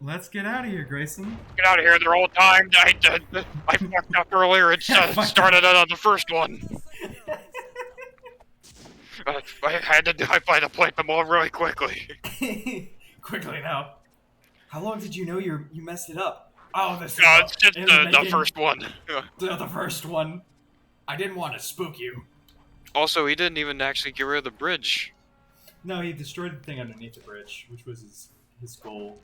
Let's get out of here, Grayson. Get out of here, they're all timed. I fucked up earlier and started it on the first one. I had to play them all really quickly. Quickly now. How long did you know you messed it up? Oh, this is It's just the first one. the first one. I didn't want to spook you. Also, he didn't even actually get rid of the bridge. No, he destroyed the thing underneath the bridge, which was his goal.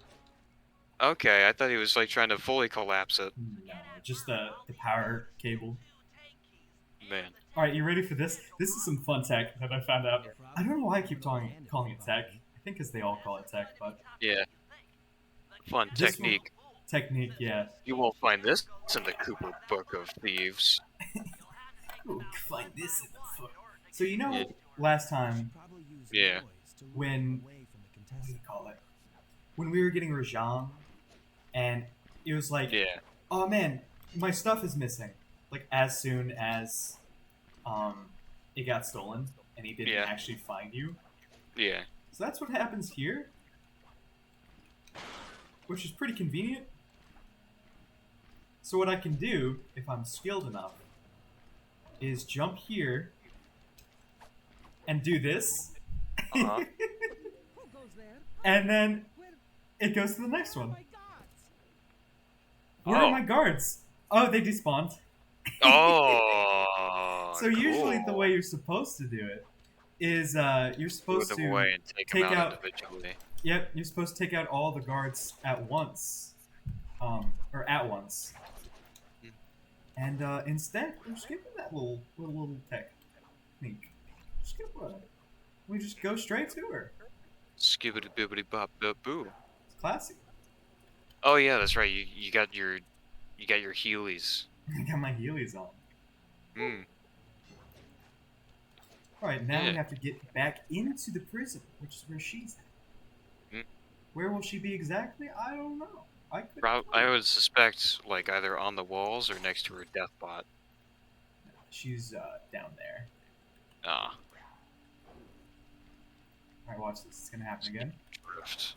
Okay, I thought he was like trying to fully collapse it. No, just the power cable. Man. Alright, you ready for this? This is some fun tech that I found out. I don't know why I keep calling it tech. I think because they all call it tech, but... Yeah. Fun technique. Technique, yeah. You won't find this in the Cooper Book of Thieves. Ooh, find this in the book. So you know, last time... Yeah. When... What do you call it? When we were getting Rajan, and it was like... Yeah. Oh man, my stuff is missing. Like, as soon as... it got stolen, and he didn't actually find you. Yeah. So that's what happens here. Which is pretty convenient. So what I can do, if I'm skilled enough, is jump here and do this. Uh-huh. And then it goes to the next one. Where are my guards? Oh, they despawned. Oh. So usually the way you're supposed to do it is you're supposed to away and take them out individually. Yep, you're supposed to take out all the guards at once. Or at once. And instead, we're skipping that little technique. We just go straight to her. Skibbity bibbity bop bop boo. It's classy. Oh yeah, that's right. You got your Heelys. I got my Heelys on. Hmm. Alright, now we have to get back into the prison, which is where she's at. Where will she be exactly? I don't know. I would suspect, like, either on the walls or next to her death bot. She's down there. Ah. Alright, watch this. It's gonna happen again. Drift.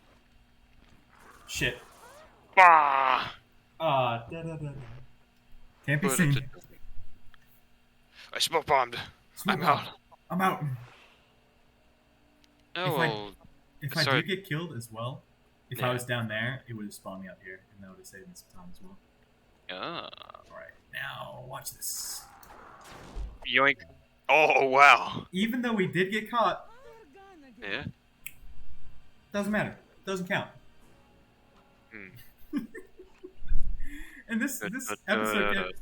Shit. Ah! Can't be seen. I smoke bombed. I'm out. I'm out. Oh, well. If I do get killed as well, if I was down there, it would have spawned me up here, and that would have saved me some time as well. Ah. Alright, now watch this. Yoink. Oh, wow. Even though we did get caught. Yeah. Doesn't matter. Doesn't count. And this episode,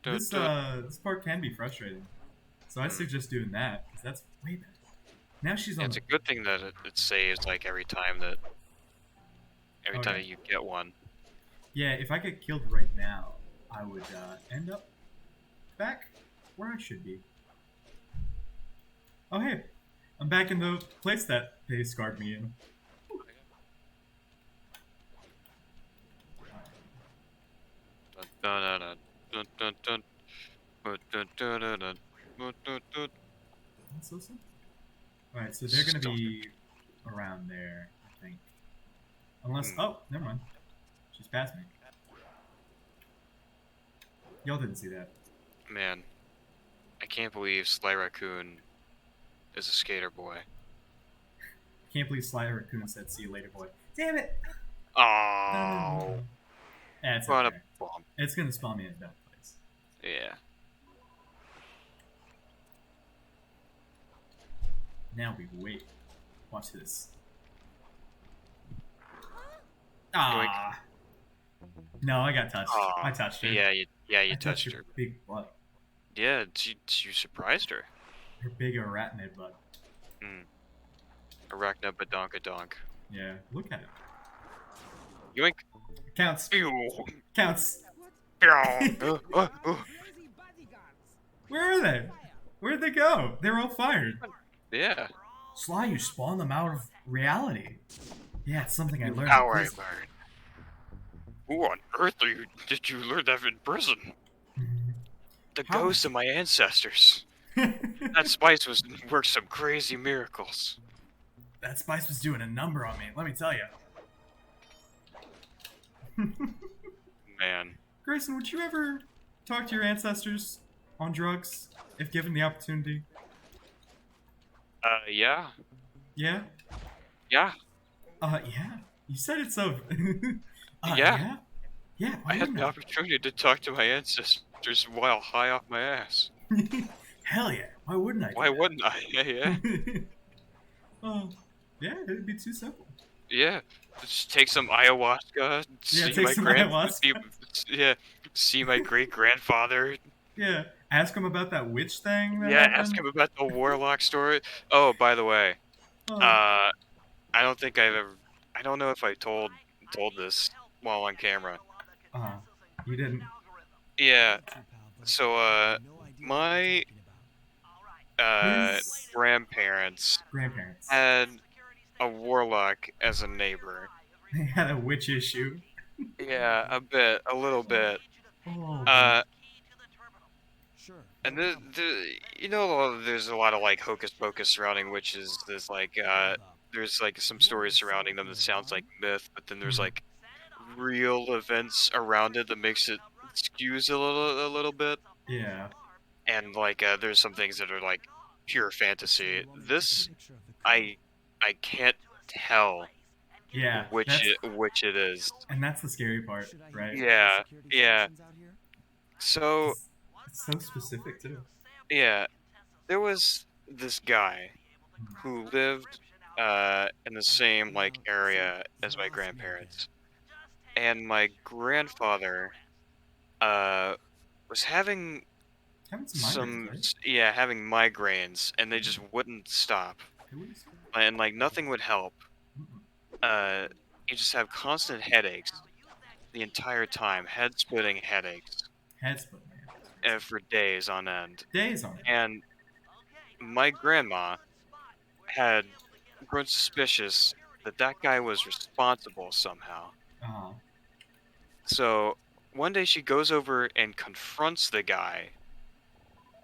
this part can be frustrating. So I suggest doing that, because that's way better. Now she's on. It's a good thing that it saves like every time that you get one. Yeah, if I get killed right now, I would end up back where I should be. Oh hey, I'm back in the place that they scarred me in. Alright, so they're gonna be around there, I think. Unless, oh, never mind. She's past me. Y'all didn't see that. Man, I can't believe Sly Raccoon is a skater boy. I can't believe Sly Raccoon said, "See you later, boy." Damn it! Oh. Yeah, it's okay. It's gonna spawn me in that place. Yeah. Now we wait. Watch this. Ah. No, I got touched. I touched her. Yeah, you touched her. Big butt. Yeah, you surprised her. Her big arachnid butt. Arachna badonkadonk. Yeah, look at it. Yoink. Counts. Ew. Counts. Where are they? Where'd they go? They were all fired. Yeah. Sly, you spawned them out of reality. Yeah, it's something I learned. Power I learned. Who on earth did you learn that in prison? The ghosts of my ancestors. That Spice worked some crazy miracles. That Spice was doing a number on me, let me tell you. Man. Grayson, would you ever talk to your ancestors on drugs if given the opportunity? Yeah. Yeah? Yeah. Yeah. You said it so. Yeah. Yeah? Yeah, why I had wouldn't the I? opportunity to talk to my ancestors while high off my ass. Hell yeah, why wouldn't I do Why wouldn't I? Yeah, yeah. that? Oh, yeah, it'd be too simple. Yeah. Just take some ayahuasca, Yeah, see take my some grand, see, ayahuasca. yeah, see my great grandfather. Yeah, ask him about that witch thing that Yeah, ask happened. him about the warlock story. Oh, by the way, Oh, uh, I don't think I've ever. I don't know if I told this while on camera. uh, you didn't. Yeah. So, my uh His grandparents grandparents. had a warlock as a neighbor. They had a witch issue. Yeah, a little bit. Oh boy. Uh, and you know, there's a lot of like hocus pocus surrounding witches. There's like some stories surrounding them that sounds like myth, but then there's Hmm. like real events around it that makes it skews a little bit. Yeah. And like, there's some things that are like pure fantasy. This, I, I can't tell Yeah. which it is. And that's the scary part, right? Yeah, yeah. So, It's so specific too. yeah, there was this guy Hmm. who lived in the same like area as my grandparents, and my grandfather uh was having Having some migraines, right? having migraines, and they just wouldn't stop, It was. and like nothing would help. Mm-mm. Uh, he just have constant headaches the entire time, head splitting headaches, Head split, man. for days on end. Days on it. And my grandma had grown suspicious that that guy was responsible somehow. Uh, So one day she goes over and confronts the guy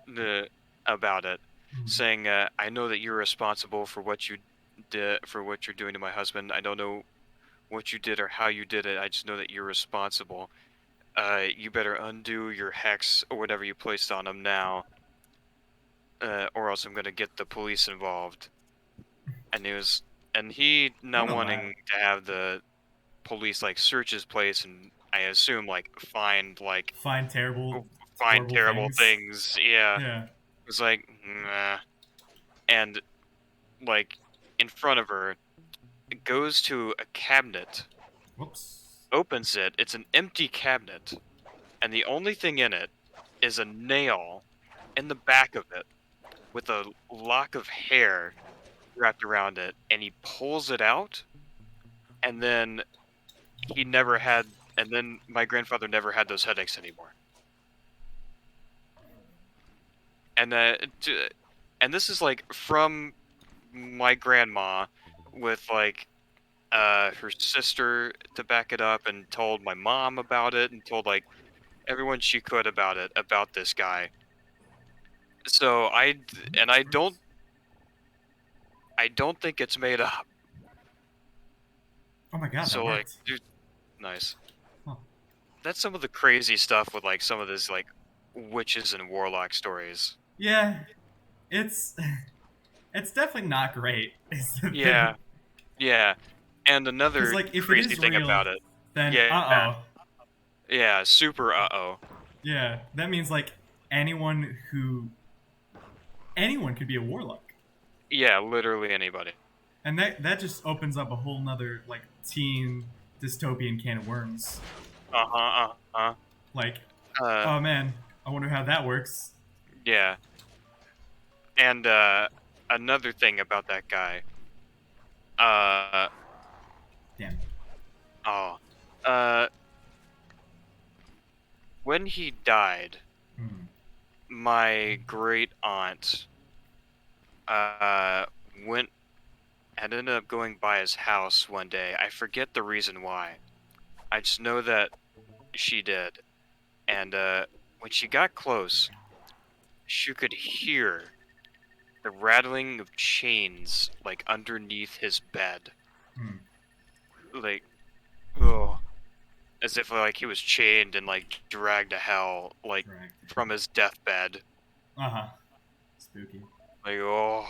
the, about it, mm. saying, "I know that you're responsible for what you did, for what you're doing to my husband. I don't know what you did or how you did it. I just know that you're responsible. You better undo your hex or whatever you placed on him now, or else I'm gonna get the police involved." And he What not a wanting lad. to have the police like search his place and I assume like Find terrible, find horrible terrible things. things. Yeah, Yeah. it's like nah. And like in front of her, it goes to a cabinet, Whoops. opens it. It's an empty cabinet, and the only thing in it is a nail in the back of it with a lock of hair wrapped around it, and he pulls it out, and then he never had, and then my grandfather never had those headaches anymore. And and this is like from my grandma with like her sister to back it up, and told my mom about it, and told like everyone she could about it, about this guy. So and I don't think it's made up. Oh my god, that So like, worked. dude, nice. Huh. That's some of the crazy stuff with like some of this like witches and warlock stories. Yeah, it's it's definitely not great. Is the Yeah, thing. yeah. And Because another like, if it crazy is thing real, about it. then Yeah, yeah, super uh-oh. yeah, that means like anyone could be a warlock, Yeah, literally anybody. and that just opens up a whole nother like teen dystopian can of worms. Uh-huh, uh-huh. Like, Uh, oh man, I wonder how that works. yeah. And another thing about that guy. Uh Damn. oh. Uh when he died, Hmm. my great aunt uh went had ended up going by his house one day. I forget the reason why. I just know that she did. And when she got close, she could hear the rattling of chains like underneath his bed. Hmm. Like, oh. as if like he was chained and like dragged to hell, like Drag. from his deathbed. Uh huh. Spooky. Like, oh,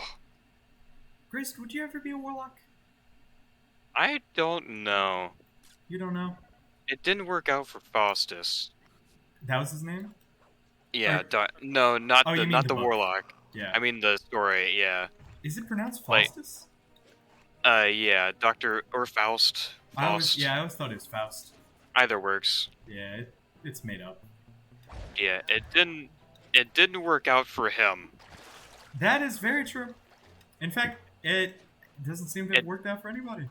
Grace, would you ever be a warlock? I don't know. You don't know. It didn't work out for Faustus. That was his name. Yeah, Or no, not oh, the you mean not the the book? warlock. Yeah. I mean the story. Yeah, Is it pronounced like Faustus? yeah, Doctor or Faust, Faust. I always thought it was Faust. Either works. Yeah, it's made up. Yeah, it didn't work out for him. That is very true. In fact, it doesn't seem to have It worked out for anybody.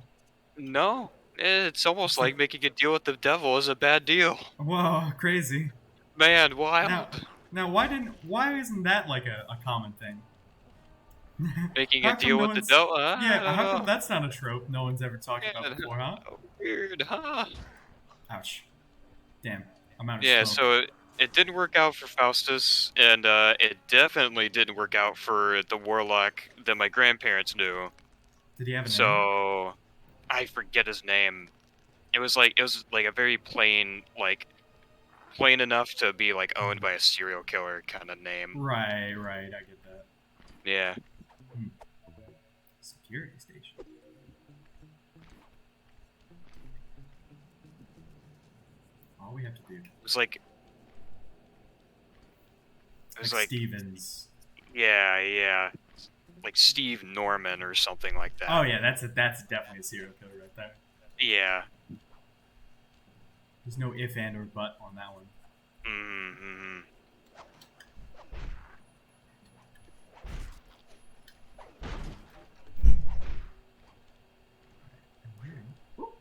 no, it's almost like Except, making a deal with the devil is a bad deal. whoa, crazy. Man, Now, wild. why isn't that like a common thing? Making a How come deal no with the one's devil? I yeah? don't How know. come that's not a trope no one's ever talked about Man, before, huh? weird, huh? Ouch. Damn, I'm out of Yeah, smoke. so it didn't work out for Faustus, and it definitely didn't work out for the warlock that my grandparents knew. Did he have a name? So I forget his name. It was like a very plain enough to be like owned by a serial killer kind of name. Right, right. I get that. Yeah. Hmm. Security station. All we have to do. It was like it Like was like Stevens. yeah, like Steve Norman or something like Oh that. yeah, that's definitely a serial killer right there. Yeah. There's no if and or but on that one. Mm-hmm.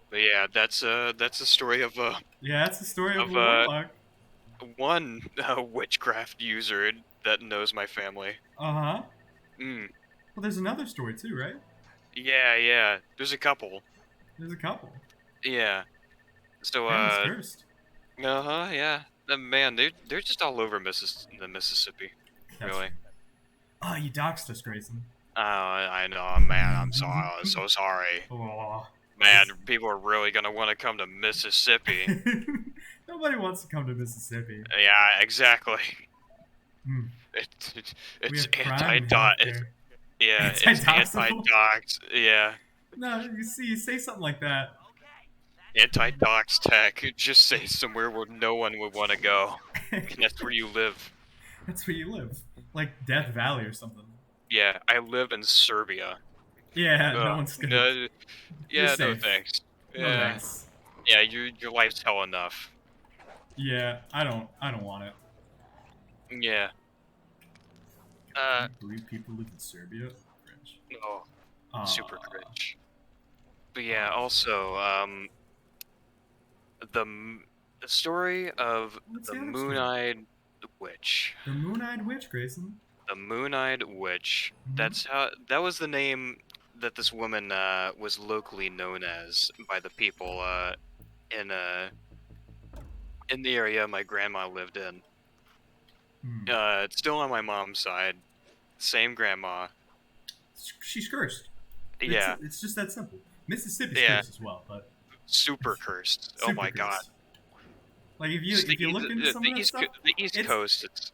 But yeah, that's a story Yeah, that's the story of a of warlock. one witchcraft user that knows my family. Uh huh. Mm. Well, there's another story too, right? Yeah. There's a couple. There's a couple. Yeah. So Family's cursed. uh-huh, yeah. Man, they're just all over the Mississippi. That's Really. true. Oh, you doxed us, Grayson. Oh, I know, man. I'm so sorry. Oh, Man, people are really gonna want to come to Mississippi. nobody wants to come to Mississippi. Yeah, exactly. Hmm. It, We it's have crime and anti-dot. healthcare. Yeah, it's Anti-doxable? anti-dox. Yeah, No, you say something like that. anti-dox tech. Just say somewhere where no one would want to go, and that's where you live. That's where you live, like Death Valley or something. Yeah, I live in Serbia. Yeah, no Ugh, one's gonna. no, You're yeah, no safe. thanks. No Yeah, thanks. yeah, your life's hell enough. Yeah, I don't want it. Yeah. Can Uh, you believe people live in Serbia? Cringe. oh, super Uh, cringe. But yeah, also, the the story of what's the the other story? Moon-Eyed Witch. The Moon-Eyed Witch, Grayson. The Moon-Eyed Witch. Hmm. That was the name that this woman was locally known as by the people in uh in the area my grandma lived in. Hmm. It's still on my mom's side. Same grandma. She's cursed. Yeah, It's just that simple. Mississippi's yeah, cursed as well, but super cursed. Oh super my god. cursed. Like Just if you look into some of that stuff, The East it's Coast.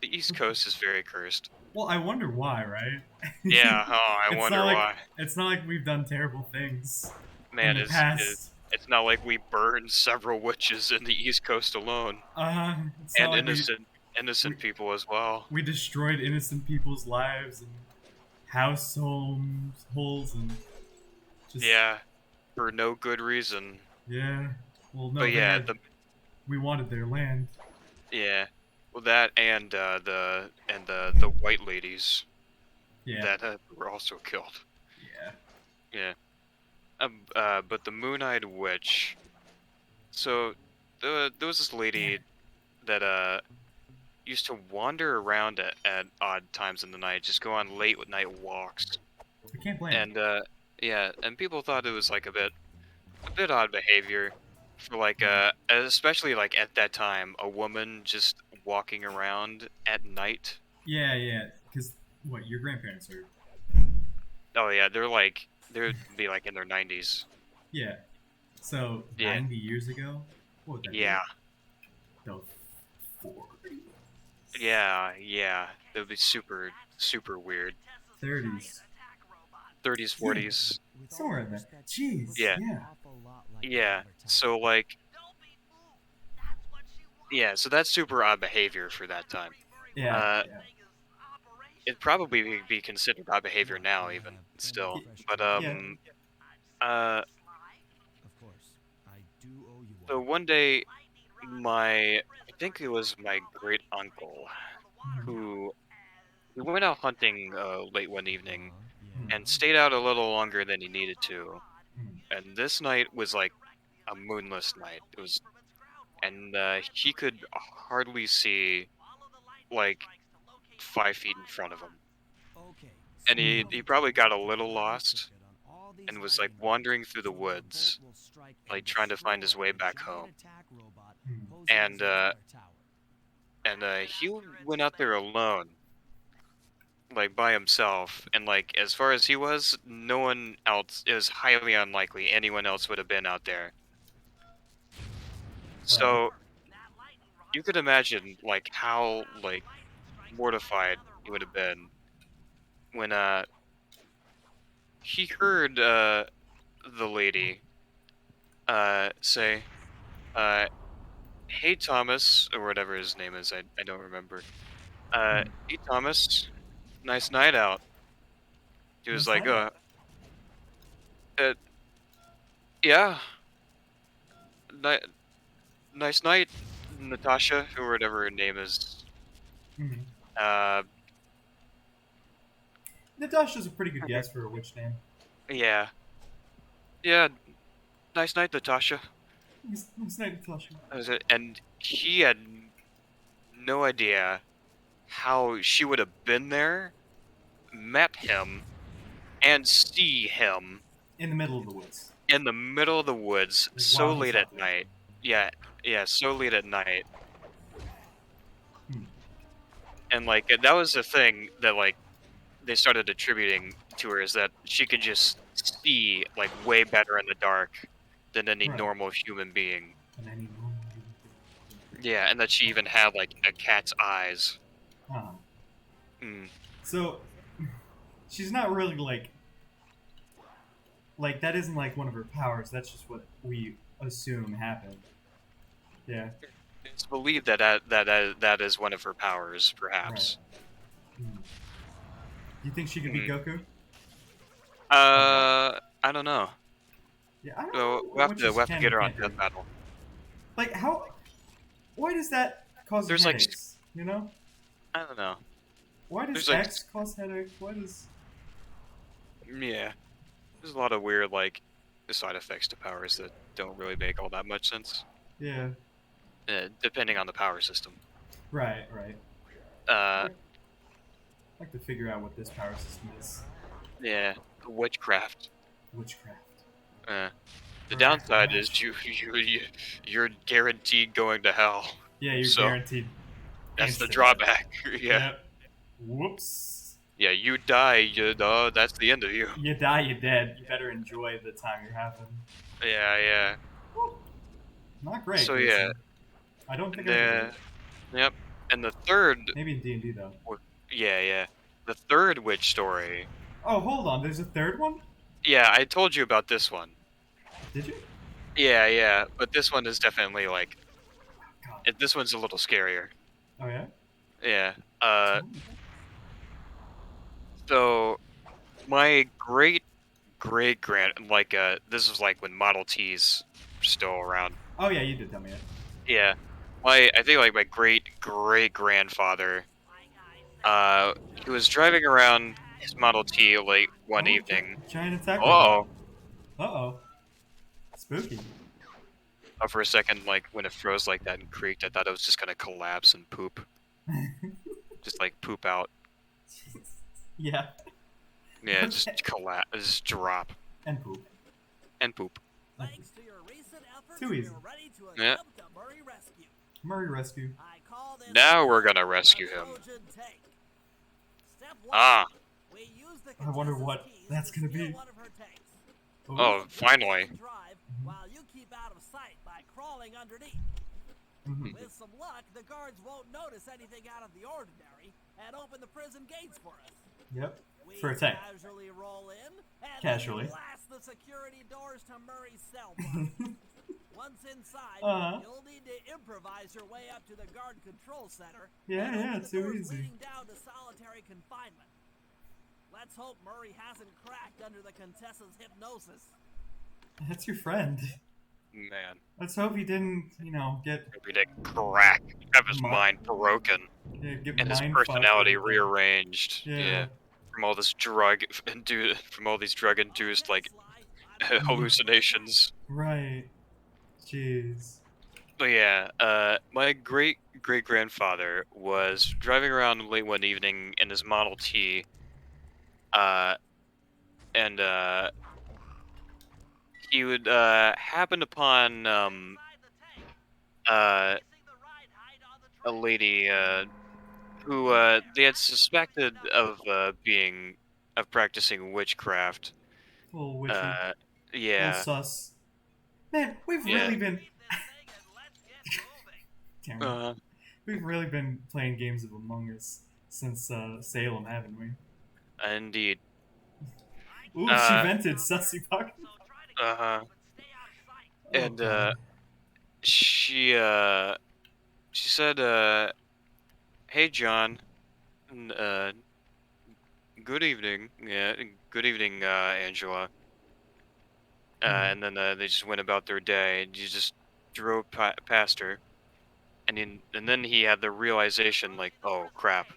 The East Coast is very cursed. well, I wonder why, right? Yeah. Oh, I it's wonder not like why. it's not like we've done terrible things in Man, the is past. it's not like we burned several witches in the East Coast alone, It's not and like we innocent people as well. we destroyed innocent people's lives and house holes and just Yeah, for no good reason. yeah. Well, no, But yeah, we wanted their land. yeah, well that and the white ladies Yeah, that were also killed. yeah. Yeah. But the Moon-Eyed Witch. So there was this Damn lady it. that used to wander around at odd times in the night, just go on late night walks, I can't blame and yeah, and people thought it was like a bit odd behavior for like especially like at that time, a woman just walking around at night. yeah, yeah. Because what your grandparents are? Oh yeah, they'd be like in their 90s. Yeah. So Yeah, 90 years ago, what would that be? yeah, The 40s, yeah. It would be super, super weird. 30s. 30s, Yeah, 40s. somewhere in there. Jeez, Yeah, yeah. yeah. So like, yeah. So that's super odd behavior for that time. Yeah, Uh, yeah. it'd probably be considered odd behavior now, even still. But Yeah. uh. So one day, I think it was my great uncle Mhm, who we went out hunting late one evening mhm, and stayed out a little longer than he needed to. mhm. And this night was like a moonless night. It was, and he could hardly see like 5 feet in front of him. And Mhm. he probably got a little lost and was like wandering through the woods, like trying to find his way back home. Mhm. And he went out there alone, like by himself, and like as far as he was, no one else. It was highly unlikely anyone else would have been out there. Right. So you could imagine like how like mortified he would have been when he heard the lady say uh hey Thomas, or whatever his name is. I don't remember. Mhm. Hey Thomas, nice night out. He was Nice like, night out. uh yeah, ni- nice night, Natasha, or whatever her name is. Mhm. Uh, Natasha's a pretty good guess for a witch name. yeah, yeah, nice night, Natasha. Nice night, Natasha. That was it. And he had no idea how she would have been there, met him, and see him In the middle of the woods. in the middle of the woods so While he's late out at there. night. Yeah, yeah, so late at night. Hmm. And like that was the thing that like they started attributing to her, is that she could just see like way better in the dark than any Right. normal human being. And any normal human being. Yeah, and that she even had like a cat's eyes. Uh-huh. Mm. So she's not really like that isn't like one of her powers. That's just what we assume happened. Yeah. It's believed that that is one of her powers, Right. perhaps. Hmm. Do you think she could beat Mm. Goku? Probably not. I don't know. Yeah, I don't So know what witches we'll have to can get and her on can't Death do. Battle. Like how? Why does that cause There's like headaches? You know? I don't know. Why does There's like X cause headache? Why does? yeah. There's a lot of weird like side effects to powers that don't really make all that much sense. Yeah. Depending on the power system. Right. Right. Uh, I'd like to figure out what this power system is. yeah. Witchcraft. Witchcraft. Uh, the downside is Rash. you're guaranteed going to hell. Yeah, you're So guaranteed that's the instant death. drawback. Yeah. Yep. Whoops. Yeah, you die, that's the end of you. You die, you're dead. You better enjoy the time you're having. Yeah, yeah. Whew. Not great, So yeah, Grayson. I don't think and I ever did. yep. And the third, Maybe in D&D though. yeah, yeah. The third witch story. Oh, hold on. There's a third one? Yeah, I told you about this one. Did you? Yeah, yeah. But this one is definitely like, God. this one's a little scarier. Oh yeah. Yeah. Tell me. So my great like this was like when Model Ts were still around. Oh yeah, you did tell me that. Yeah. I think like my great grandfather, he was driving around his Model T late one Oh, evening. giant attack robot. Oh, Uh oh. Spooky. for a second, like when it froze like that and creaked, I thought it was just gonna collapse and poop, just like poop out. Yeah. Yeah, Okay. just collapse, just drop And poop. and poop. Thanks to your recent efforts, Too easy. we're ready to Yeah. attempt a Murray rescue. Murray rescue. I call this Now we're gonna the rescue him. Trojan tank. Step 1. Ah, We use the I wonder contessa's what keys that's to gonna steal be. one of her tanks. oh, finally. Drive while you keep sight by crawling underneath. Mhm. With some luck, the guards won't notice anything out of the ordinary and open the prison gates for us. Yep. We For a tank. casually roll in and Casually. blast the security doors to Murray's cell block. Once inside, Uh-huh. you'll need to improvise your way up to the guard control center. Yeah, and yeah, open it's the so doors easy. leading down to solitary confinement. Let's hope Murray hasn't cracked under the Contessa's hypnosis. That's your friend. Man, Let's hope he didn't, get maybe to crack, have his Mi- mind broken, get and his mind fucked personality every time. rearranged. Yeah. From all this drug-induced like hallucinations. Right. Jeez. But yeah, my great-great-grandfather was driving around late one evening in his Model T, uh, and he would happen upon uh, a lady who they had suspected of practicing witchcraft. A little witchy. A little Yeah, sus. Man, we've yeah. really been. Damn it. Uh, We've really been playing games of Among Us since Salem, haven't we? Indeed. Ooh, she Uh, vented, sussy fuck. Uh-huh. Oh, And God. she said, "Hey John, n- good evening. Yeah, good evening, Angela." And then they just went about their day, and you just drove past her, and then he had the realization, like, "Oh crap,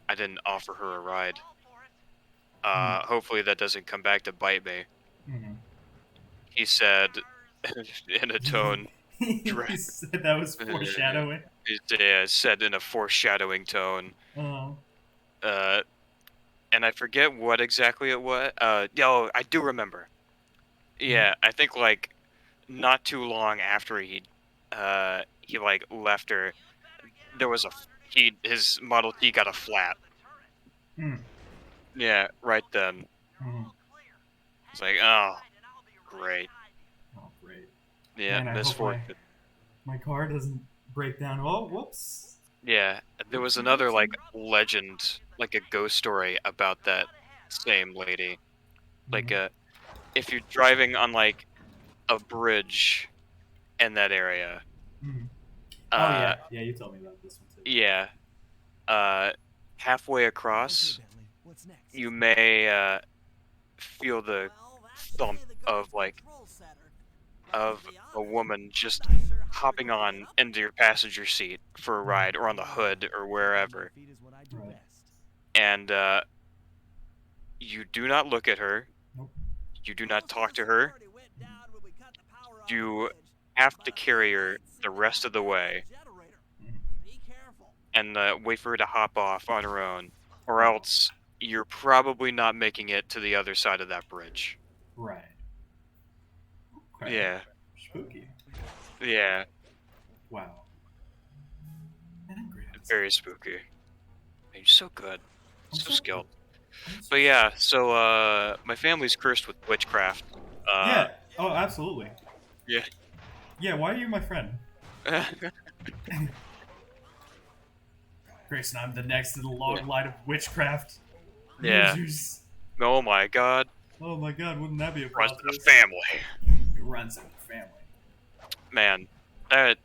I didn't offer her a ride. Hopefully that doesn't come back to bite me." Mhm. He said, in a tone, He said that was foreshadowing. said in a foreshadowing tone. Oh. Uh, and I forget what exactly it was. Yo, I do remember. Yeah, I think like not too long after he like left her, there was his Model T got a flat. Mm. Yeah, right then. Mhm. It's like, oh, great. Oh, great. Yeah, Man, I hope misfortune. my car doesn't break down. Oh, whoops. Yeah, there was another like legend, like a ghost story about that same lady. Like, Mhm. if you're driving on like a bridge in that area, Mhm. Oh, uh, yeah. Yeah, you told me about this one, too. yeah, uh, halfway across, Bentley, what's next? you may feel the Well, that's thump the of guard like control center. of To be a honest, woman just I'm not sure how we're hopping going to get on up into your passenger seat for a ride, or on the hood, or wherever, feet is what I do Right. best. and you do not look at her, Nope. you do Most not of talk the to her. security went down when we cut the power on the You bridge, have but to a few carry her lights seem the to rest have of the burned way, the generator. Mhm. Be careful. and wait for her to hop off on her own, or Wow. else you're probably not making it to the other side of that bridge. Right. Okay. Yeah, Spooky. yeah, Wow. Man, I'm great at this. very spooky. Man, you're so good, I'm so so skilled. I'm so But yeah, so my family's cursed with witchcraft. Yeah. Oh, absolutely. Yeah. Yeah, why are you my friend? Grayson, I'm the next in the long line of witchcraft Yeah. users. Oh my God. Oh my god, wouldn't that be a Runs plot in the twist? family. It runs in the family. Man, that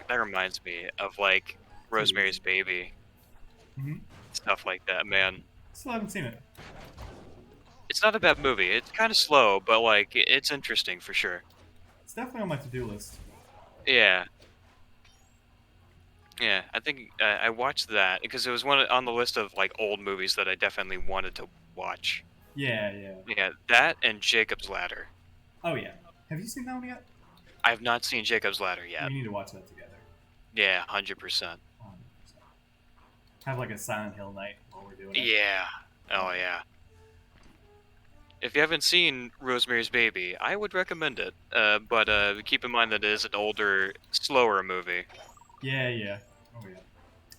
reminds me of like Too Rosemary's easy. Baby, Mm-hmm. stuff like that. Man, Still haven't seen it. it's not a bad movie. It's kind of slow, but like it's interesting for sure. It's definitely on my to-do list. Yeah. Yeah, I think I watched that because it was one on the list of like old movies that I definitely wanted to watch. Yeah, yeah. Yeah, that and Jacob's Ladder. Oh yeah. Have you seen that one yet? I have not seen Jacob's Ladder We yet. need to watch that together. Yeah, 100%. 100%. Have like a Silent Hill night while we're doing it. Yeah. Oh yeah. If you haven't seen Rosemary's Baby, I would recommend it. But keep in mind that it is an older, slower movie. Yeah, yeah. Oh yeah.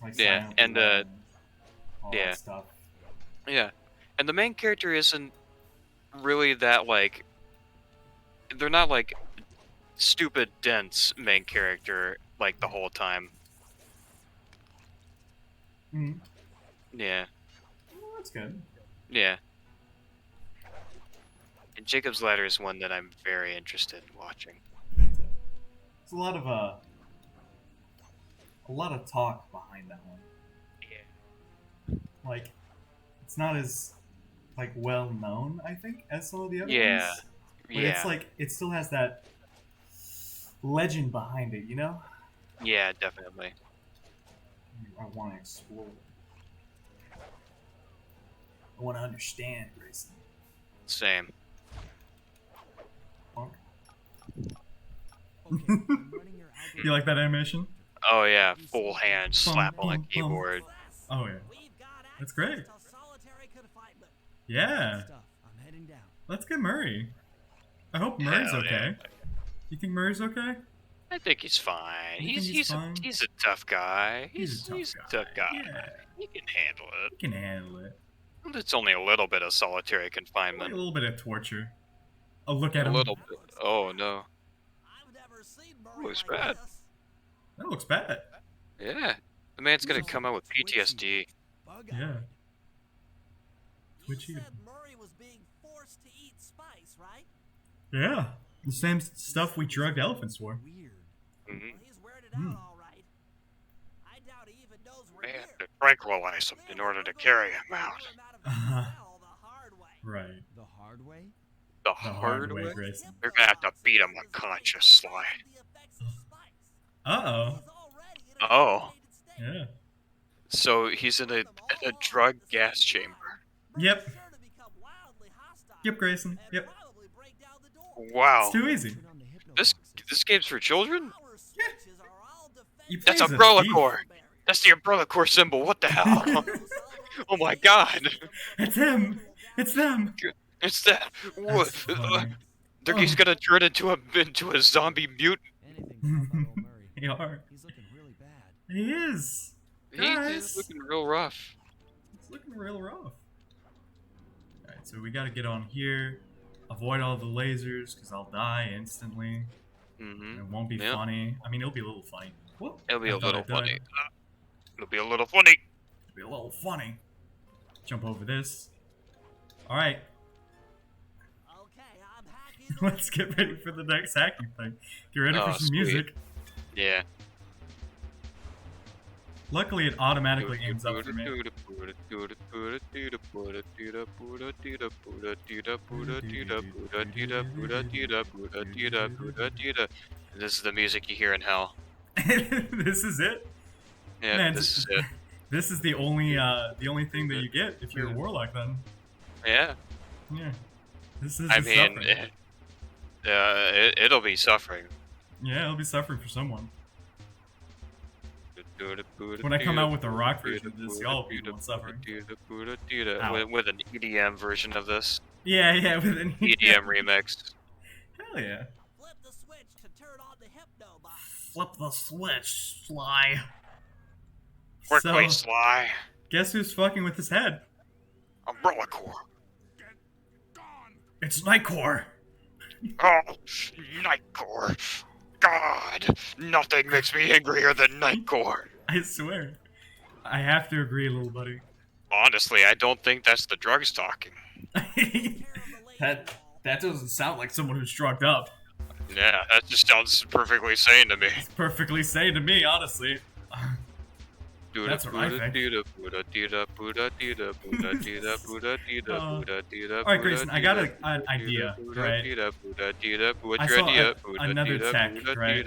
Like Yeah, Silent and Hill and all yeah, that stuff. yeah. And the main character isn't really that like. They're not like stupid, dense main character like the whole time. Mm. Yeah, Well, that's good. yeah. And Jacob's Ladder is one that I'm very interested in watching. There's a lot of talk behind that one. Yeah. Like, it's not as like well known, I think, as some of the other Yeah. ones. But Yeah. it's like it still has that legend behind it, you know? Yeah, definitely. I want to explore. I want to understand, Grayson. Same. Punk. Okay, I'm running your You like that animation? Oh yeah, full hand slap Bum, on bum, the keyboard. Oh yeah. We've got That's access great. to solitary confinement. Yeah. Stuff. I'm heading down. Let's get Murray. I hope Murray's Hell okay. yeah. You think Murray's okay? I think he's fine. You think he's fine? He's a tough guy. He's a tough guy. Yeah. He can handle it. He can handle it. It's only a little bit of solitary Like confinement. a little bit of torture. Oh, look at A him. little bit. Oh no. I've never seen Murray Looks like bad. this. That looks bad. Yeah. The man's gonna come out with PTSD. Bug-eyed. Yeah. You Twitchy. said Murray was being forced to eat spice, right? Yeah. The same stuff we drugged elephants for. Weird. hmm Well, he's weirded Hmm. out all right. I doubt he even knows we're Man, here. to tranquilize him in order to carry him out. The hard way. Right. The hard way? The The hard way? Grayson. They're gonna have to beat him unconscious, Sly. Uh-oh. Oh. Yeah. So he's in a drug gas chamber. Yep. Yep, Grayson. Yep. Wow. It's too easy. This game's for children? You play That's as a Umbrella thief. Corps. That's the Umbrella Corps symbol. What the hell? Oh my god. It's him. It's them. It's that. What? That's funny. He's gonna turn into a zombie mutant. They are. He's looking really bad. He is. He's Guys. looking real rough. It's looking real rough. Alright, so we gotta get on here. Avoid all the lasers, because I'll die instantly. Mm-hmm. It won't be Yep. funny. I mean, it'll be a little funny. Whoop. It'll be I a thought little I died. funny. It'll be a little funny. It'll be a little funny. Jump over this. Alright, Okay, I'm hacking. let's get ready for the next hacking thing. Get ready Oh, for some sweet. music. Yeah. Luckily, it automatically aims up for me. This is the music you hear in hell. This is it. Yeah, Man, this is it. This is the only thing that you get if you're a warlock. Then, Yeah, yeah. This is. I the mean, suffering. it'll be suffering. Yeah, it'll be suffering for someone. When I come out with a rock version of this, y'all will be the one suffering. Ow. With an EDM version of this. Yeah, yeah, with an EDM remix. Hell yeah. Flip the switch to turn on the hypno box. Flip the switch, Sly. Workplace So, Sly. guess who's fucking with his head? Umbrella Corps. It's Nightcore. Oh, Night Corps. God, nothing makes me angrier than Night Corps. I swear. I have to agree, little buddy. Honestly, I don't think that's the drugs talking. that doesn't sound like someone who's drugged up. Yeah, that just sounds perfectly sane to me. It's perfectly sane to me, honestly. That's what I think. Alright, Grayson, I got an idea, right? What's I your saw idea? another tech, right?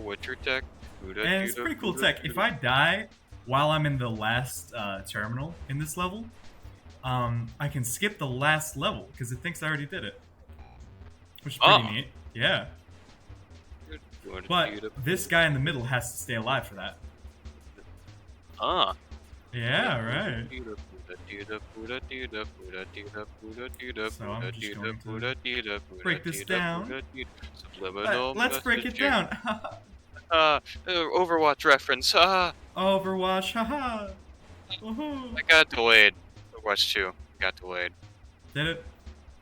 What's your tech? And it's pretty cool tech. If I die while I'm in the last terminal in this level, I can skip the last level because it thinks I already did it. Which is pretty Oh. neat. Yeah. But this guy in the middle has to stay alive for that. Ah. Yeah, right. So I'm just going to break this down. Let's break it down. Overwatch reference. Overwatch, haha. Woohoo. I got delayed. Overwatch 2 got delayed. Did it?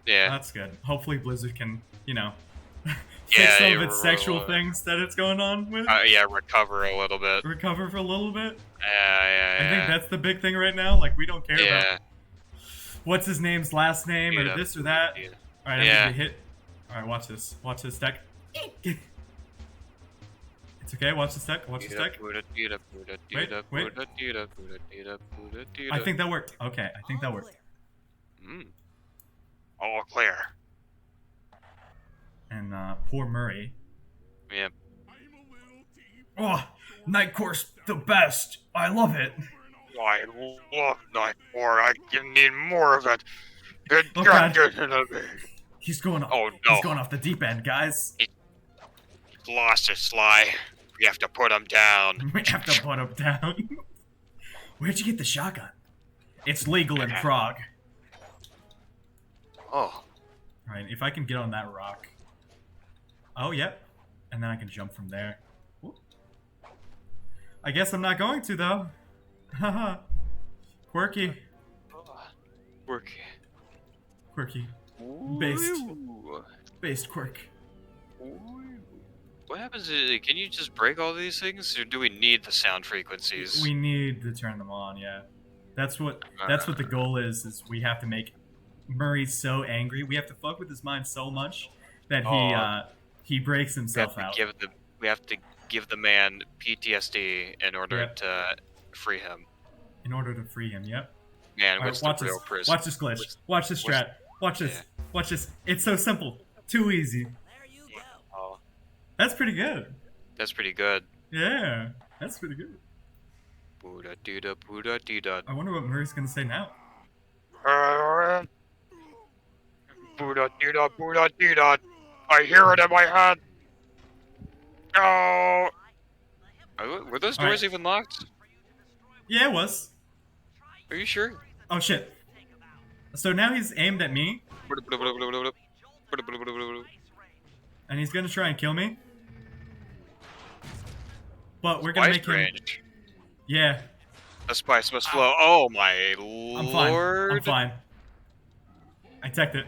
Yeah. That's good. Hopefully Blizzard can, fix some of yeah, its sexual things that it's going on with. yeah, recover a little bit. Recover for a little bit. Yeah. I think that's the big thing right now. Like, we don't care about Yeah. what's his name's last name or Yeah. this or that. Yeah. All right, I'm Yeah. gonna hit. All right, watch this. Watch this deck. It's okay. Watch this deck. Watch this deck. Wait. I think that worked. Okay, I think that All worked. clear. All clear. And poor Murray. Yeah. Oh, Night Course, the best. I love it. I love Night War. I need more of it. It Oh, got God. good into me. He's going off. Oh, no. He's going off the deep end, guys. Lost it, Sly. We have to put him down. We have to put him down. Where'd you get the shotgun? It's legal in Prague. Oh. Alright, if I can get on that rock. Oh, yep. And then I can jump from there. Whoop. I guess I'm not going to, though. Haha. Quirky. Quirky. Quirky. Based. Ooh. Based quirk. Ooh. What happens? Can you just break all these things, or do we need the sound frequencies? We need to turn them on, yeah. That's what the goal is we have to make Murray so angry. We have to fuck with his mind so much that he breaks himself out. We have to give the man PTSD in order to free him. In order to free him, yep. Man, All what's right, the real prison? Watch this glitch. Watch this strat. Watch this. Yeah. Watch this. It's so simple. Too easy. There you go. Oh, That's pretty good. that's pretty good. Yeah, that's pretty good. Buddha dee-da, Buddha dee-da. I wonder what Murray's gonna say now. Buddha dee-da, Buddha dee-da. I hear it in my head. Oh. Were those All right. doors even locked? Yeah, it was. Are you sure? Oh shit. So now he's aimed at me, and he's gonna try and kill me. But we're gonna Spice make him. range. Yeah, The spice must flow. Oh my I'm fine. lord. I'm fine. I teched it.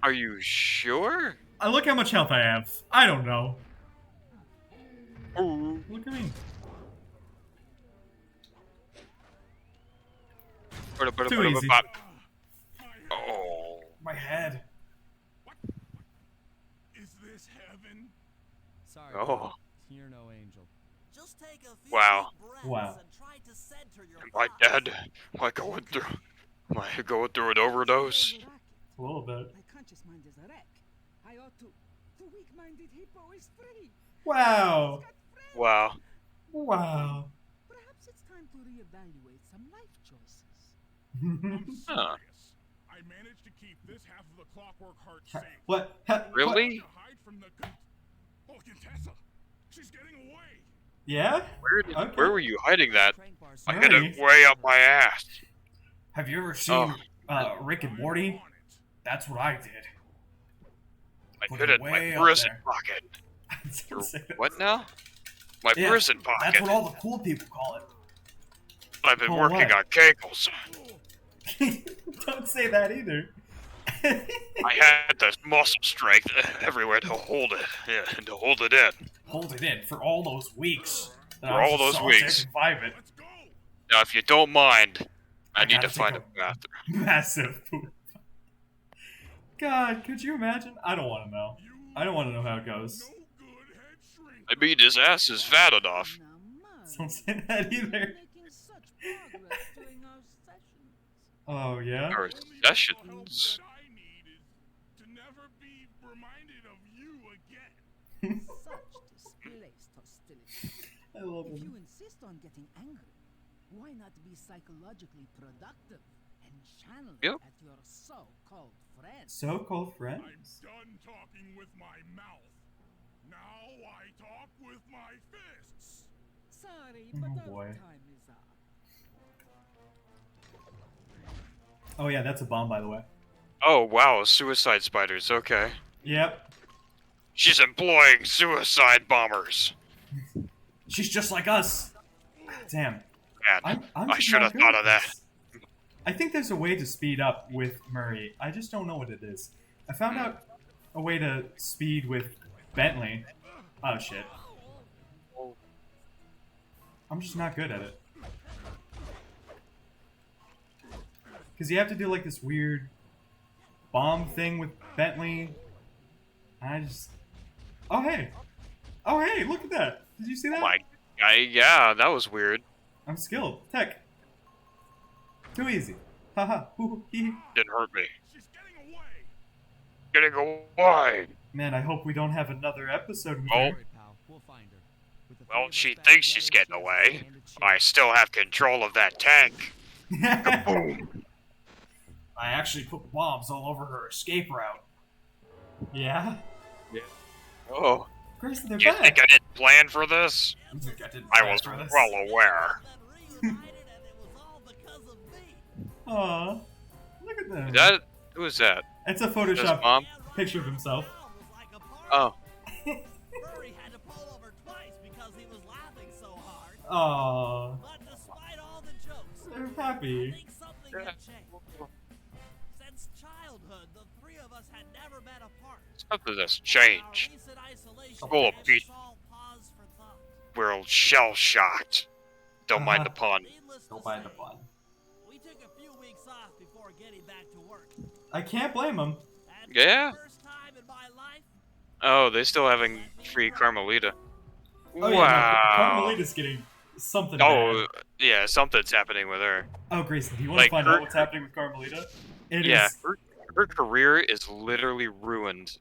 Are you sure? Look how much health I have. I don't know. Ooh. Look at me. Too easy. Oh. My head. Is this heaven? Sorry, Oh. you're no angel. Just take a few Wow. deep breaths Wow. and try to center your Am I thoughts. dead? Am I going through an overdose? A little bit. My conscious mind is a wreck. I ought to. The weak-minded hippo is free. Wow. Wow. Wow. Perhaps it's time to reevaluate some life choices. Huh. I managed to keep this half of the Clockwork Heart safe. What? Really? To hide from the Oh, Contessa! She's getting away! Yeah? Okay. Where were you hiding that? Crank bar I says- hid it way up my ass. Have you ever seen Oh. Rick and Morty? That's what I did. I Put hid it it in my way up prison there. pocket. Don't say that. What now? My Yeah, prison That's pocket. what all the cool people call I've been Oh, working what? on kegels. it. Don't say that either. I had the muscle strength everywhere to hold it. Yeah, and to hold it in. Hold it in for all those weeks. that For I was all those so weeks. sick and vibrant. Let's go! Now, if you don't mind, I I need to gotta find take a bathroom. Massive poop. God, could you imagine? I don't want to know. I don't want to know how it goes. No good head shrink. I mean, his ass is fat enough. Now, Murray, Don't say that you're either. making such progress during our sessions. Oh, yeah? Our The only help sessions. that I need is to never be reminded of you again. Such displaced hostility. I love If him. you insist on getting angry, why not be psychologically productive and channel it Yep. at your so-called friends? So-called I'm friends. done talking with my mouth. Now I talk with my fists. Sorry, Oh, but our boy. time is up. Oh, yeah, that's a bomb, by the way. Oh, wow, suicide spiders, okay. Yep. She's employing suicide bombers. She's just like us. Damn. Man, I'm I just should not have good thought at of that. this. I think there's a way to speed up with Murray. I just don't know what it is. I found out a way to speed with Bentley. Oh shit. I'm just not good at it. Because you have to do like this weird bomb thing with Bentley. I just... Oh hey! Oh hey, look at that! Did you see that? Yeah, that was weird. I'm skilled. Tech. Too easy. Haha. Didn't hurt me. She's getting away. Getting away. Man, I hope we don't have another episode with Oh. her. Don't worry, pal. We'll find her. With the three Well, of us she back thinks she's together, getting she has a away. standard chance. I still have control of that tank. Boom. I actually put bombs all over her escape route. Yeah? Oh. Grayson, they're You back! think I didn't plan for this? You think I didn't I plan was for this? well aware. Then reunited, and it was all because of me. Aw. Look at them. Who is that? It's a His Photoshop mom? picture of himself. Oh. Murray had to pull over twice because he was laughing so hard. Aw. But despite all the jokes, They're I happy. think something had changed. Since childhood, the three of us had never been apart. Something has Our changed. recent isolation Full of gave beat. us all pause for thought. We're shell-shocked. Don't mind the pun. Needless Don't to buy the say, fun. we took a few weeks off before getting back to work. I can't blame him. And for Yeah. the first time in my life, Oh, they still having free Carmelita. Oh, yeah, Wow. no, Carmelita's getting something Oh, bad. yeah, something's happening with her. Oh, Grayson, do you want to Like, find her- out what's happening with Carmelita? It Yeah, is... her career is literally ruined